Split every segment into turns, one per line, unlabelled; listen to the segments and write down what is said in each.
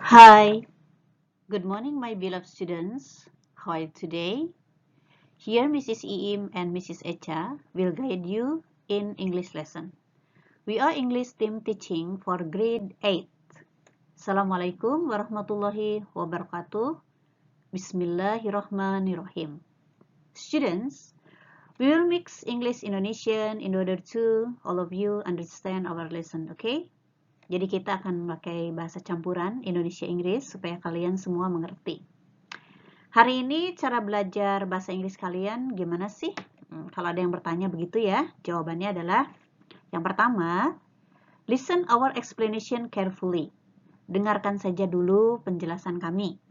Hi, good morning, my beloved students. How are you today? Here, Mrs. Iim and Mrs. Echa will guide you in English lesson. We are English team teaching for grade 8. Assalamualaikum warahmatullahi wabarakatuh. Bismillahirrahmanirrahim. Students, we will mix English Indonesian in order to all of you understand our lesson, okay? Jadi kita akan memakai bahasa campuran Indonesia-Inggris supaya kalian semua mengerti. Hari ini cara belajar bahasa Inggris kalian gimana sih? Kalau ada yang bertanya begitu ya, jawabannya adalah yang pertama, listen our explanation carefully. Dengarkan saja dulu penjelasan kami.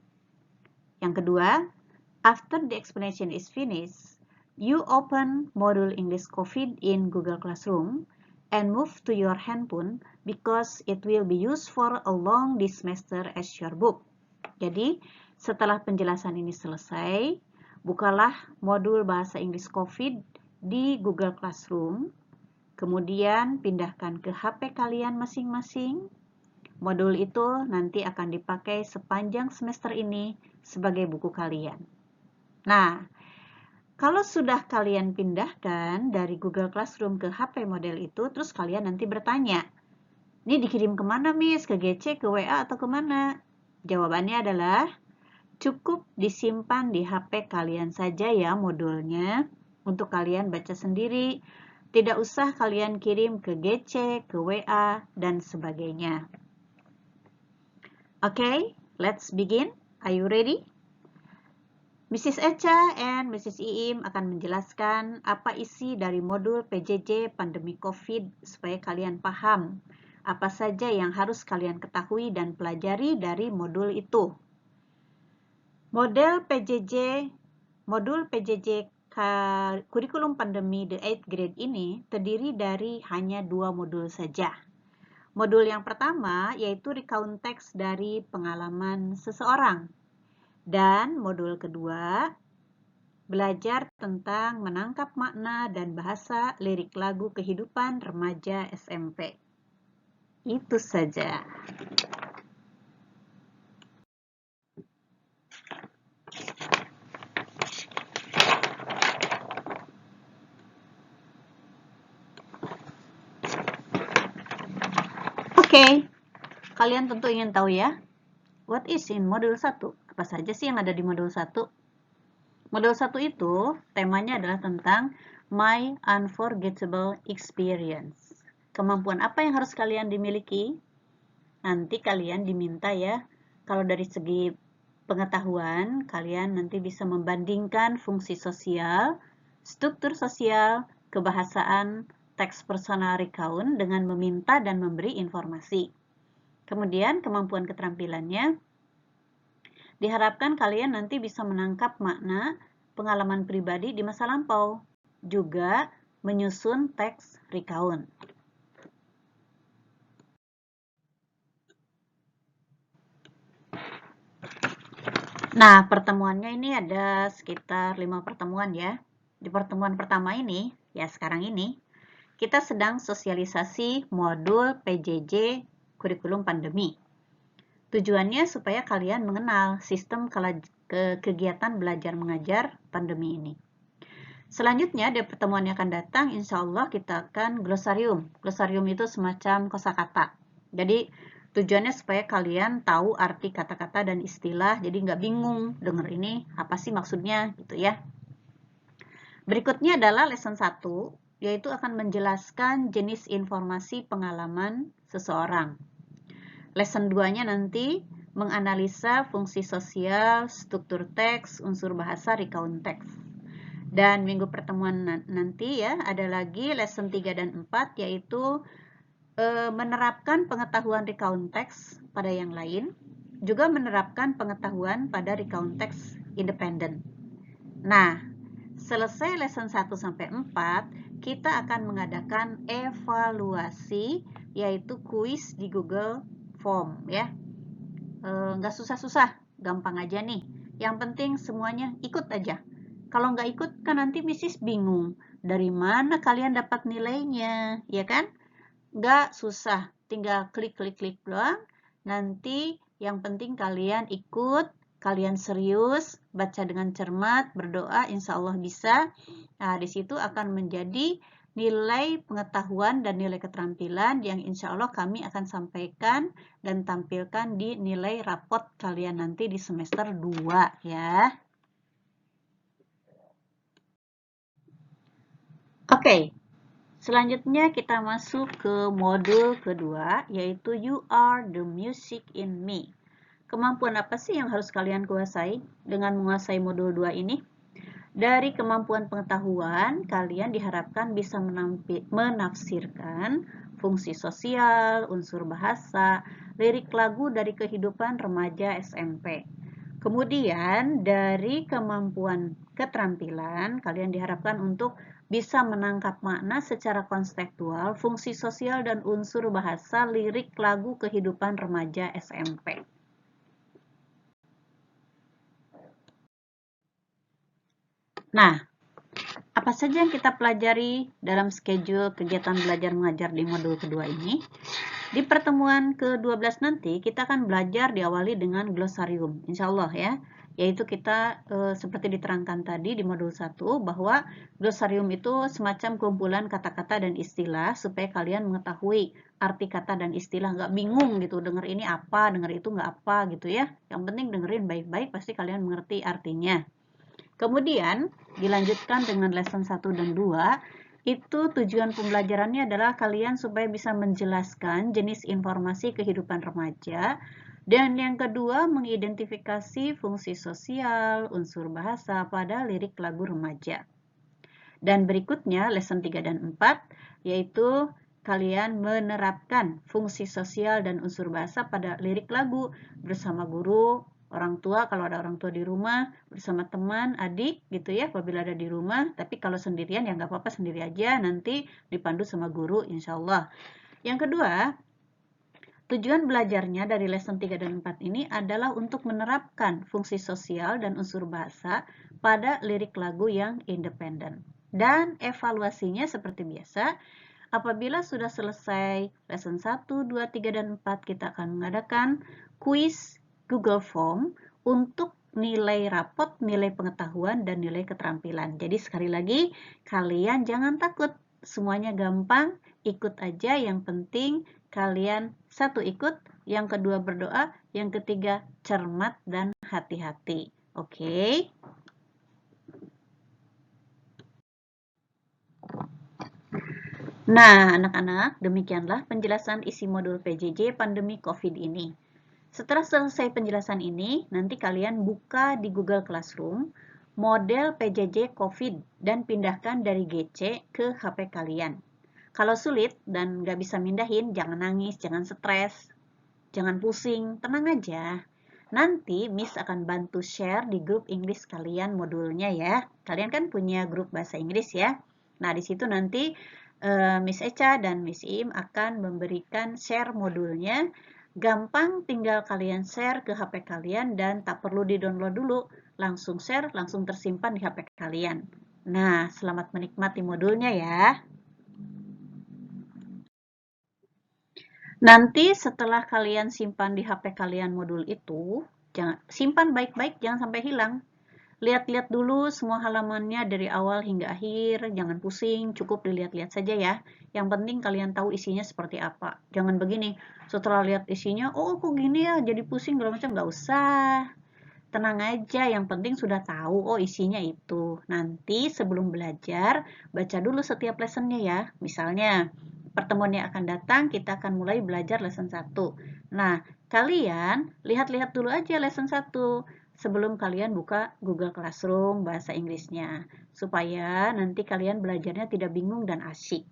Yang kedua, after the explanation is finished, you open module English COVID in Google Classroom and move to your handphone because it will be used for along this semester as your book. Jadi, setelah penjelasan ini selesai, bukalah modul bahasa Inggris COVID di Google Classroom, kemudian pindahkan ke HP kalian masing-masing. Modul itu nanti akan dipakai sepanjang semester ini sebagai buku kalian. Nah, kalau sudah kalian pindahkan dari Google Classroom ke HP model itu, terus kalian nanti bertanya, ini dikirim kemana, Miss? Ke GC, ke WA, atau kemana? Jawabannya adalah, cukup disimpan di HP kalian saja ya modulnya, untuk kalian baca sendiri. Tidak usah kalian kirim ke GC, ke WA, dan sebagainya. Okay, let's begin. Are you ready? Mrs. Echa and Mrs. Iim akan menjelaskan apa isi dari modul PJJ Pandemi COVID supaya kalian paham apa saja yang harus kalian ketahui dan pelajari dari modul itu. Modul PJJ kurikulum pandemi the 8th grade ini terdiri dari hanya 2 modul saja. Modul yang pertama yaitu recount text dari pengalaman seseorang. Dan modul kedua, belajar tentang menangkap makna dan bahasa lirik lagu kehidupan remaja SMP. Itu saja. Oke, kalian tentu ingin tahu ya, what is in modul 1? Apa saja sih yang ada di modul 1? Modul 1 itu temanya adalah tentang My Unforgettable Experience. Kemampuan apa yang harus kalian dimiliki? Nanti kalian diminta ya, kalau dari segi pengetahuan, kalian nanti bisa membandingkan fungsi sosial, struktur sosial, kebahasaan, teks personal recount dengan meminta dan memberi informasi. Kemudian kemampuan keterampilannya, diharapkan kalian nanti bisa menangkap makna pengalaman pribadi di masa lampau, juga menyusun teks recount. Nah, pertemuannya ini ada sekitar 5 pertemuan ya. Di pertemuan pertama ini, ya sekarang ini, kita sedang sosialisasi modul PJJ kurikulum pandemi. Tujuannya supaya kalian mengenal sistem kegiatan belajar mengajar pandemi ini. Selanjutnya, di pertemuan yang akan datang, insya Allah kita akan glosarium. Glosarium itu semacam kosakata. Jadi, tujuannya supaya kalian tahu arti kata-kata dan istilah, jadi nggak bingung denger ini apa sih maksudnya gitu ya. Berikutnya adalah lesson 1, yaitu akan menjelaskan jenis informasi pengalaman seseorang. Lesson 2-nya nanti menganalisa fungsi sosial, struktur teks, unsur bahasa, recount teks. Dan minggu pertemuan nanti ya, ada lagi lesson 3 dan 4, yaitu menerapkan pengetahuan recount teks pada yang lain, juga menerapkan pengetahuan pada recount teks independen. Nah, selesai lesson 1 sampai 4, kita akan mengadakan evaluasi, yaitu kuis di Google Form ya. Nggak susah-susah, gampang aja nih. Yang penting semuanya ikut aja. Kalau nggak ikut kan nanti Mrs. bingung. Dari mana kalian dapat nilainya, ya kan? Nggak susah, tinggal klik doang. Nanti Yang penting kalian ikut, kalian serius, baca dengan cermat, berdoa, insya Allah bisa. Nah, di situ akan menjadi nilai pengetahuan dan nilai keterampilan yang insya Allah kami akan sampaikan dan tampilkan di nilai rapot kalian nanti di semester 2 ya. Oke, selanjutnya kita masuk ke modul kedua, yaitu You Are the Music in Me. Kemampuan apa sih yang harus kalian kuasai dengan menguasai modul 2 ini? Dari kemampuan pengetahuan, kalian diharapkan bisa menafsirkan fungsi sosial, unsur bahasa, lirik lagu dari kehidupan remaja SMP. Kemudian, dari kemampuan keterampilan, kalian diharapkan untuk bisa menangkap makna secara konseptual, fungsi sosial dan unsur bahasa lirik lagu kehidupan remaja SMP. Nah, apa saja yang kita pelajari dalam schedule kegiatan belajar mengajar di modul kedua ini? Di pertemuan ke-12 nanti, kita akan belajar diawali dengan glosarium, insya Allah ya. Yaitu kita seperti diterangkan tadi di modul 1 bahwa glosarium itu semacam kumpulan kata-kata dan istilah supaya kalian mengetahui arti kata dan istilah, nggak bingung gitu, denger ini apa, denger itu nggak apa gitu ya. Yang penting dengerin baik-baik, pasti kalian mengerti artinya. Kemudian dilanjutkan dengan lesson 1 dan 2, itu tujuan pembelajarannya adalah kalian supaya bisa menjelaskan jenis informasi kehidupan remaja. Dan yang kedua, mengidentifikasi fungsi sosial, unsur bahasa pada lirik lagu remaja. Dan berikutnya, lesson 3 dan 4, yaitu kalian menerapkan fungsi sosial dan unsur bahasa pada lirik lagu bersama guru, orang tua kalau ada orang tua di rumah, bersama teman, adik gitu ya apabila ada di rumah. Tapi kalau sendirian ya nggak apa-apa, sendiri aja, nanti dipandu sama guru insya Allah. Yang kedua, tujuan belajarnya dari lesson 3 dan 4 ini adalah untuk menerapkan fungsi sosial dan unsur bahasa pada lirik lagu yang independen. Dan evaluasinya seperti biasa, apabila sudah selesai lesson 1, 2, 3, dan 4, kita akan mengadakan kuis Google Form untuk nilai rapot, nilai pengetahuan, dan nilai keterampilan. Jadi sekali lagi, kalian jangan takut. Semuanya gampang, ikut aja. Yang penting kalian satu ikut, yang kedua berdoa, yang ketiga cermat dan hati-hati. Oke? Nah, anak-anak, demikianlah penjelasan isi modul PJJ pandemi COVID ini. Setelah selesai penjelasan ini, nanti kalian buka di Google Classroom model PJJ COVID dan pindahkan dari GC ke HP kalian. Kalau sulit dan nggak bisa mindahin, jangan nangis, jangan stres, jangan pusing, tenang aja. Nanti Miss akan bantu share di grup Inggris kalian modulnya ya. Kalian kan punya grup bahasa Inggris ya. Nah, di situ nanti Miss Echa dan Miss Im akan memberikan share modulnya. Gampang, tinggal kalian share ke HP kalian dan tak perlu di-download dulu. Langsung share, langsung tersimpan di HP kalian. Nah, selamat menikmati modulnya ya. Nanti setelah kalian simpan di HP kalian modul itu, simpan baik-baik, jangan sampai hilang. Lihat-lihat dulu semua halamannya dari awal hingga akhir, jangan pusing, cukup dilihat-lihat saja ya. Yang penting kalian tahu isinya seperti apa. Jangan begini, setelah lihat isinya, oh kok gini ya, jadi pusing, segala macam, nggak usah. Tenang aja, yang penting sudah tahu, oh isinya itu. Nanti sebelum belajar, baca dulu setiap lessonnya ya. Misalnya, pertemuan yang akan datang, kita akan mulai belajar lesson 1. Nah, kalian lihat-lihat dulu aja lesson 1 sebelum kalian buka Google Classroom bahasa Inggrisnya. Supaya nanti kalian belajarnya tidak bingung dan asyik.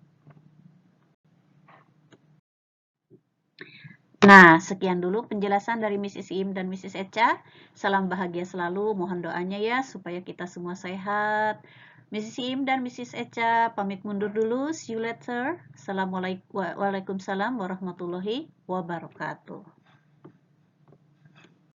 Nah, sekian dulu penjelasan dari Mrs. Im dan Mrs. Echa. Salam bahagia selalu, mohon doanya ya supaya kita semua sehat. Mrs. Im dan Mrs. Echa pamit mundur dulu. See you later. Waalaikumsalam warahmatullahi wabarakatuh.